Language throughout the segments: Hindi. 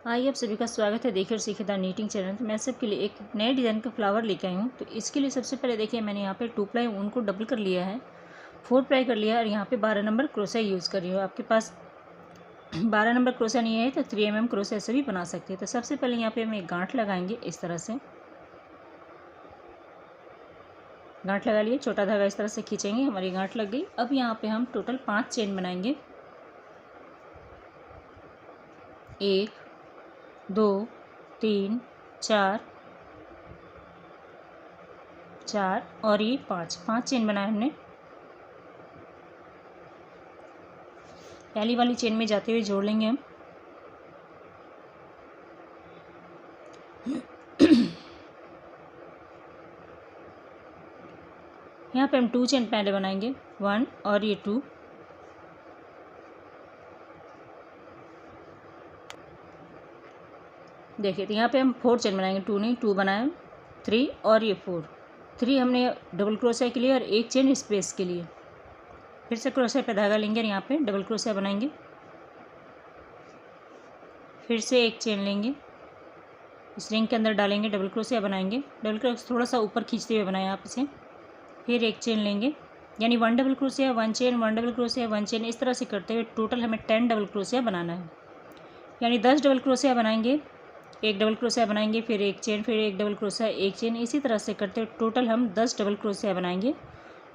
आइए, आप सभी का स्वागत है देखिए और सीखिए द नीटिंग चैनल। तो मैं सबके लिए एक नए डिज़ाइन का फ्लावर लेके आई हूँ। तो इसके लिए सबसे पहले देखिए मैंने यहाँ पे 2 प्लाई ऊन को डबल कर लिया है, 4 प्लाई कर लिया है और यहाँ पे 12 नंबर क्रोशा यूज़ कर रही हूँ। आपके पास 12 नंबर क्रोशा नहीं है तो 3 mm क्रोशा से भी बना सकते हैं। तो सबसे पहले यहाँ पे हम एक गांठ लगाएंगे इस तरह से। गांठ लगा लिए, छोटा धागा इस तरह से खींचेंगे, हमारी गांठ लग गई। अब यहाँ पे हम टोटल 5 चेन बनाएंगे। 1 2 3 4 4 और ये 5 चेन बनाए हमने। पहली वाली चेन में जाते हुए जोड़ लेंगे हम। यहाँ पे हम 2 चेन पहले बनाएंगे, 1 और ये 2। देखिए तो यहाँ पे हम 4 चेन बनाएंगे, 2 नहीं 2 बनाए, 3 और ये 4। 3 हमने डबल क्रोशिया के लिए और 1 चेन स्पेस के लिए। फिर से क्रोशिया पे धागा लेंगे और यहाँ पे डबल क्रोशिया बनाएंगे। फिर से 1 चेन लेंगे, इस रिंग के अंदर डालेंगे, डबल क्रोशिया बनाएंगे। डबल क्रोशिया थोड़ा सा ऊपर खींचते हुए बनाएं आप इसे। फिर 1 चेन लेंगे, यानी 1 double crochet 1 chain 1 double crochet 1 chain, इस तरह से करते हुए टोटल हमें 10 डबल क्रोशिया बनाना है। यानी 10 डबल क्रोशिया बनाएंगे, 1 डबल क्रोशिया बनाएंगे, फिर 1 चेन, फिर 1 डबल क्रोशिया 1 चेन, इसी तरह से करते हुए टोटल हम 10 डबल क्रोशिया बनाएंगे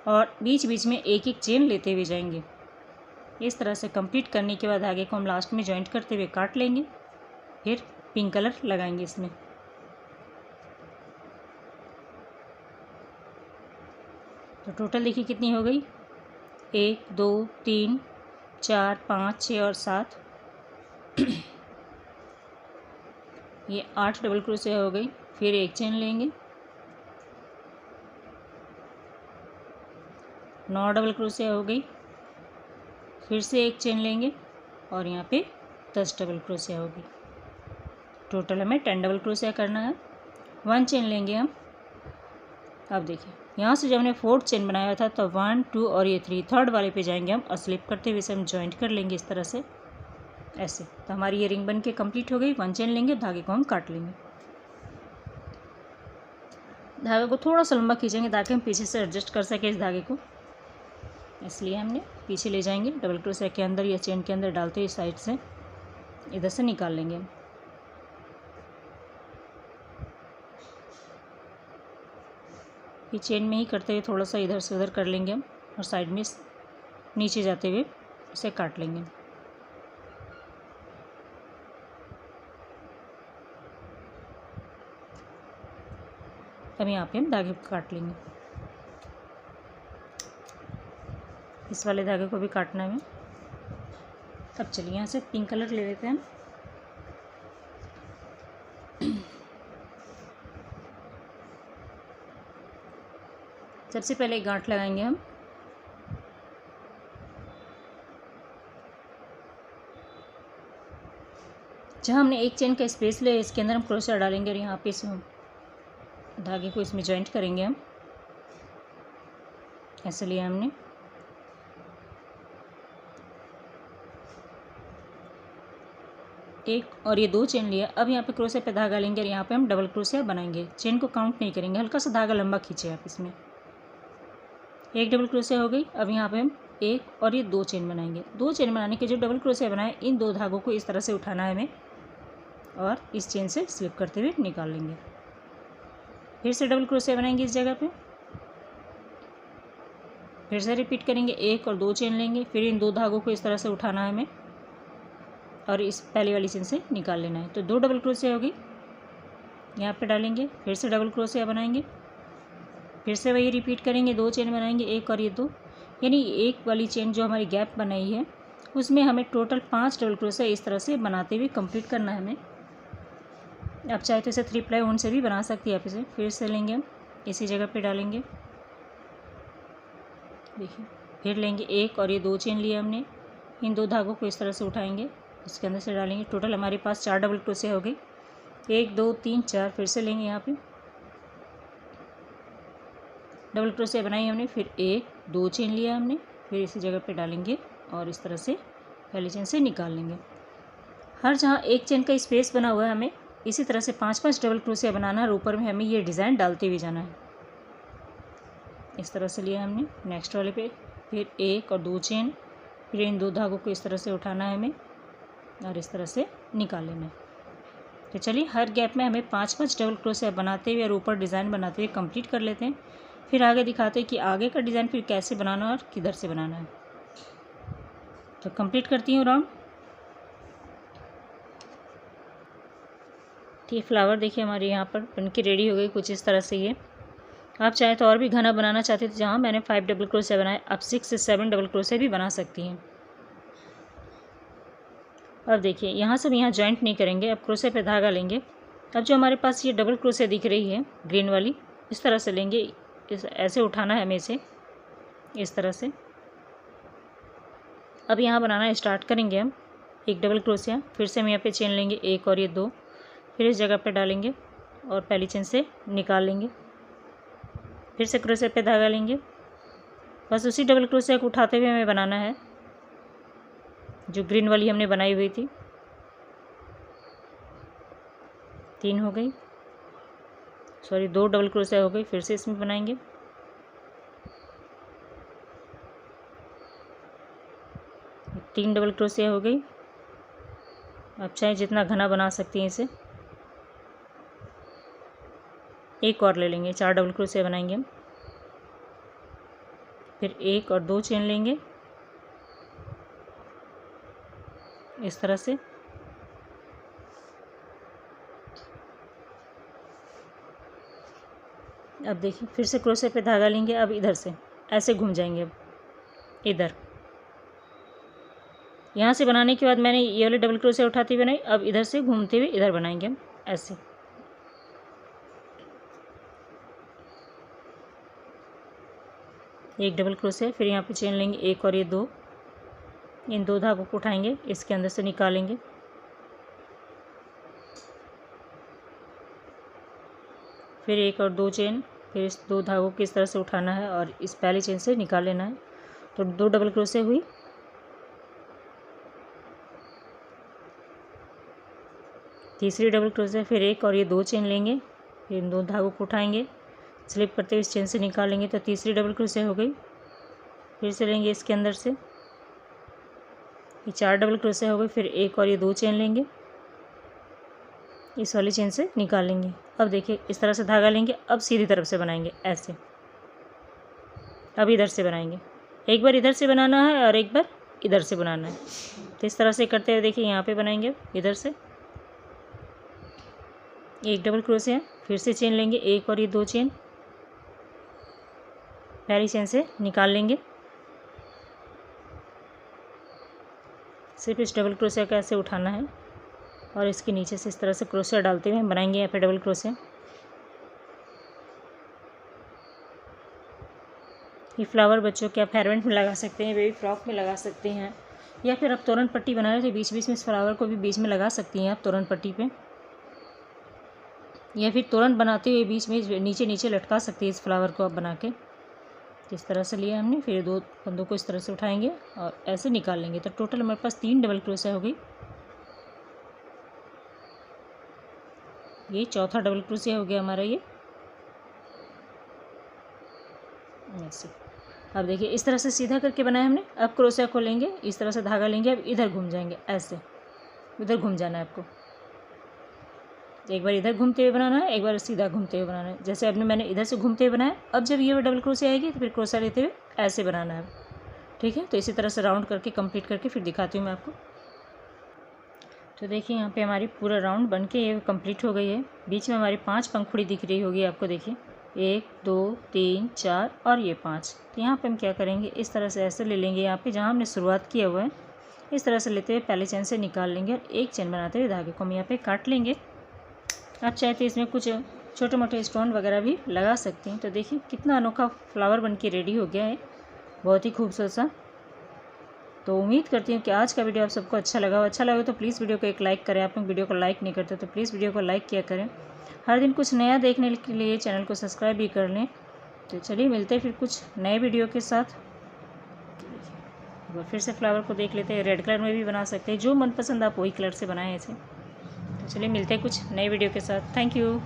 और बीच बीच में एक एक चेन लेते हुए जाएंगे। इस तरह से कंप्लीट करने के बाद आगे को हम लास्ट में जॉइंट करते हुए काट लेंगे। फिर पिंक कलर लगाएंगे इसमें। तो टोटल देखिए कितनी हो गई, 1 2 3 4 5 6 और 7 ये 8 डबल क्रोशिया हो गई। फिर 1 चेन लेंगे, 9 डबल क्रोशिया हो गई। फिर से 1 चेन लेंगे और यहाँ पे 10 डबल क्रोशिया होगी। टोटल हमें 10 डबल क्रोशिया करना है। 1 चेन लेंगे हम। अब देखिए यहाँ से जब हमने 4th चेन बनाया था तो 1 2 और ये 3 थर्ड वाले पे जाएंगे हम और स्लिप करते हुए इसे हम जॉइंट कर लेंगे इस तरह से, ऐसे। तो हमारी ये रिंग बन के कंप्लीट हो गई। 1 चेन लेंगे, धागे को हम काट लेंगे। धागे को थोड़ा सा लंबा खींचेंगे ताकि हम पीछे से एडजस्ट कर सकें इस धागे को, इसलिए हमने पीछे ले जाएंगे। डबल क्रोशिया के अंदर या चेन के अंदर डालते हुए साइड से इधर से निकाल लेंगे हम। ये चेन में ही करते हुए थोड़ा सा इधर से उधर कर लेंगे हम और साइड में नीचे जाते हुए इसे काट लेंगे। अब यहाँ पे हम धागे को काट लेंगे। इस वाले धागे को भी काटना है। अब चलिए यहाँ से पिंक कलर ले लेते हैं। सबसे पहले एक गांठ लगाएंगे हम। जहाँ हमने 1 चेन का स्पेस लिया इसके अंदर हम क्रोशिया डालेंगे और यहाँ पे इस धागे को इसमें जॉइंट करेंगे हम। ऐसे लिया हमने। एक और ये 2 चेन लिया। अब यहाँ पे क्रोशिया पे धागा लेंगे और यहाँ पे हम डबल क्रोशिया बनाएंगे। चेन को काउंट नहीं करेंगे, हल्का सा धागा लंबा खींचे आप इसमें। 1 डबल क्रोशिया हो गई। अब यहाँ पे हम 1 और ये 2 चेन बनाएंगे। 2 चेन बनाने के जो डबल क्रोशिया बनाए इन 2 धागों को इस तरह से उठाना है हमें और इस चेन से स्लिप करते हुए निकाल लेंगे। फिर से डबल क्रोशिया बनाएंगे इस जगह पे। फिर से रिपीट करेंगे, 1 और 2 चेन लेंगे। फिर इन 2 धागों को इस तरह से उठाना है हमें और इस पहली वाली चेन से निकाल लेना है। तो 2 डबल क्रोशिया होगी, यहाँ पे डालेंगे। फिर से डबल क्रोशिया बनाएंगे। फिर से वही रिपीट करेंगे, 2 चेन बनाएंगे, 1 और ये 2, यानी एक वाली चेन जो हमारी गैप बनाई है उसमें हमें टोटल 5 डबल क्रोशिया इस तरह से बनाते हुए कंप्लीट करना है हमें। आप चाहे तो इसे 3 प्लाई ऊन से भी बना सकती है आप इसे। फिर से लेंगे हम, इसी जगह पे डालेंगे। देखिए फिर लेंगे 1 और ये 2 चेन लिए हमने। इन 2 धागों को इस तरह से उठाएंगे, इसके अंदर से डालेंगे। टोटल हमारे पास 4 डबल क्रोशिया हो गई। 1 2 3 4। फिर से लेंगे, यहाँ पे डबल क्रोशिया बनाई हमने। फिर 1 2 चेन लिया हमने। फिर इसी जगह पे डालेंगे और इस तरह से पहली चेन से निकाल लेंगे। हर जहाँ एक चेन का स्पेस बना हुआ है हमें इसी तरह से 5-5 डबल क्रोशिया बनाना है और ऊपर में हमें ये डिज़ाइन डालते हुए जाना है। इस तरह से लिया हमने नेक्स्ट वाले पे, फिर 1 और 2 चेन, फिर इन 2 धागों को इस तरह से उठाना है हमें और इस तरह से निकाल लेना है। तो चलिए हर गैप में हमें 5-5 डबल क्रोशिया बनाते हुए और ऊपर डिज़ाइन बनाते हुए कंप्लीट कर लेते हैं। फिर आगे दिखाते हैं कि आगे का डिज़ाइन फिर कैसे बनाना है और किधर से बनाना है। तो कंप्लीट करती हूँ राउंड। ये फ्लावर देखिए हमारे यहाँ पर बनके रेडी हो गई कुछ इस तरह से। ये आप चाहे तो और भी घना बनाना चाहते थे, जहाँ मैंने 5 डबल क्रोशिया बनाए, आप 6 से 7 डबल क्रोशिया भी बना सकती हैं। अब देखिए यहाँ से यहाँ जॉइंट नहीं करेंगे, अब क्रोशिया पे धागा लेंगे। अब जो हमारे पास ये डबल क्रोशिया दिख रही है ग्रीन वाली, इस तरह से लेंगे, ऐसे उठाना है हमें इसे इस तरह से। अब यहाँ बनाना स्टार्ट करेंगे हम। एक डबल क्रोशिया, फिर से हम यहाँ पे चेन लेंगे 1 और ये 2, फिर इस जगह पे डालेंगे और पहली चेन से निकाल लेंगे, फिर से क्रोशिया पे धागा लेंगे। बस उसी डबल क्रोशिया को उठाते हुए हमें बनाना है जो ग्रीन वाली हमने बनाई हुई थी। 3 हो गई, सॉरी 2 डबल क्रोशिया हो गई, फिर से इसमें बनाएंगे। तीन डबल क्रोशिया हो गई। आप चाहे जितना घना बना सकती हैं इसे। एक और ले लेंगे, 4 डबल क्रोशिया बनाएंगे हम। फिर 1 और 2 चेन लेंगे इस तरह से। अब देखिए फिर से क्रोशिया पे धागा लेंगे। अब इधर से ऐसे घूम जाएंगे, अब इधर यहाँ से बनाने के बाद मैंने ये वाले डबल क्रोशिया उठाते हुए बनाई, अब इधर से घूमते हुए इधर बनाएंगे हम ऐसे। एक डबल क्रोशिया, फिर यहाँ पे चेन लेंगे 1 और ये 2, इन 2 धागों को उठाएंगे, इसके अंदर से निकालेंगे, फिर 1 और 2 चेन, फिर इस 2 धागों को इस तरह से उठाना है और इस पहली चेन से निकाल लेना है। तो 2 डबल क्रोशिया हुई। तीसरी डबल क्रोशिया, फिर 1 और ये 2 चेन लेंगे, फिर इन 2 धागों को उठाएंगे, स्लिप करते हुए इस चेन से निकालेंगे। तो तीसरी डबल क्रोशिया हो गई। फिर से लेंगे इसके अंदर से, ये 4 डबल क्रोशिया हो गई। फिर 1 और ये 2 चेन लेंगे, इस वाली चेन से निकालेंगे। अब देखिए इस तरह से धागा लेंगे, अब सीधी तरफ से बनाएंगे ऐसे। अब इधर से बनाएंगे, एक बार इधर से बनाना है और एक बार इधर से बनाना है। तो इस तरह से करते हुए देखिए यहाँ पे बनाएंगे इधर से। एक डबल क्रोशिया, फिर से चेन लेंगे 1 और ये 2 चेन, पहली चेन से निकाल लेंगे। सिर्फ इस डबल क्रोशिया को ऐसे उठाना है और इसके नीचे से इस तरह से क्रोशिया डालते हुए बनाएंगे यहाँ पे डबल क्रोशिया। ये फ्लावर बच्चों के आप हेयरबैंड में लगा सकते हैं, बेबी फ्रॉक में लगा सकते हैं, या फिर आप तोरण पट्टी बना रहे थे बीच बीच में इस फ्लावर को भी बीच में लगा सकती हैं आप तोरण पट्टी पे, या फिर तोरण बनाते हुए बीच में नीचे नीचे लटका सकती है इस फ्लावर को आप बना के। इस तरह से लिया हमने, फिर 2 फंदों को इस तरह से उठाएंगे और ऐसे निकाल लेंगे। तो टोटल हमारे पास 3 डबल क्रोशिया हो गई। ये चौथा डबल क्रोशिया हो गया हमारा ये ऐसे। अब देखिए इस तरह से सीधा करके बनाया हमने। अब क्रोशिया को लेंगे, इस तरह से धागा लेंगे, अब इधर घूम जाएंगे ऐसे, इधर घूम जाना है आपको। एक बार इधर घूमते हुए बनाना है, एक बार सीधा घूमते हुए बनाना है। जैसे अभी मैंने इधर से घूमते हुए बनाया, अब जब ये डबल क्रोशिया आएगी तो फिर क्रोशिया लेते हुए ऐसे बनाना है, ठीक है। तो इसी तरह से राउंड करके कंप्लीट करके फिर दिखाती हूँ मैं आपको। तो देखिए यहाँ पे हमारी पूरा राउंड बन के ये कंप्लीट हो गई है। बीच में हमारी 5 पंखुड़ी दिख रही होगी आपको, देखिए 1 2 3 4 और ये 5। तो यहाँ पे हम क्या करेंगे, इस तरह से ऐसे ले लेंगे, यहाँ पे जहाँ हमने शुरुआत किया हुआ है इस तरह से लेते हुए पहले चेन से निकाल लेंगे और एक चेन बनाते हुए धागे को हम यहाँ पे काट लेंगे। आप चाहे तो इसमें कुछ छोटे मोटे स्टोन वगैरह भी लगा सकते हैं। तो देखिए कितना अनोखा फ्लावर बन के रेडी हो गया है, बहुत ही खूबसूरत सा। तो उम्मीद करती हूँ कि आज का वीडियो आप सबको अच्छा लगा हो। अच्छा लगे तो प्लीज़ वीडियो को एक लाइक करें। आप लोग वीडियो को लाइक नहीं करते तो प्लीज़ वीडियो को लाइक किया करें। हर दिन कुछ नया देखने के लिए चैनल को सब्सक्राइब भी कर लें। तो चलिए मिलते हैं फिर कुछ नए वीडियो के साथ। एक बार फिर से फ्लावर को देख लेते हैं। रेड कलर में भी बना सकते हैं, जो मनपसंद आप वही कलर से बनाएं ऐसे। तो चलिए मिलते हैं कुछ नए वीडियो के साथ। Thank you.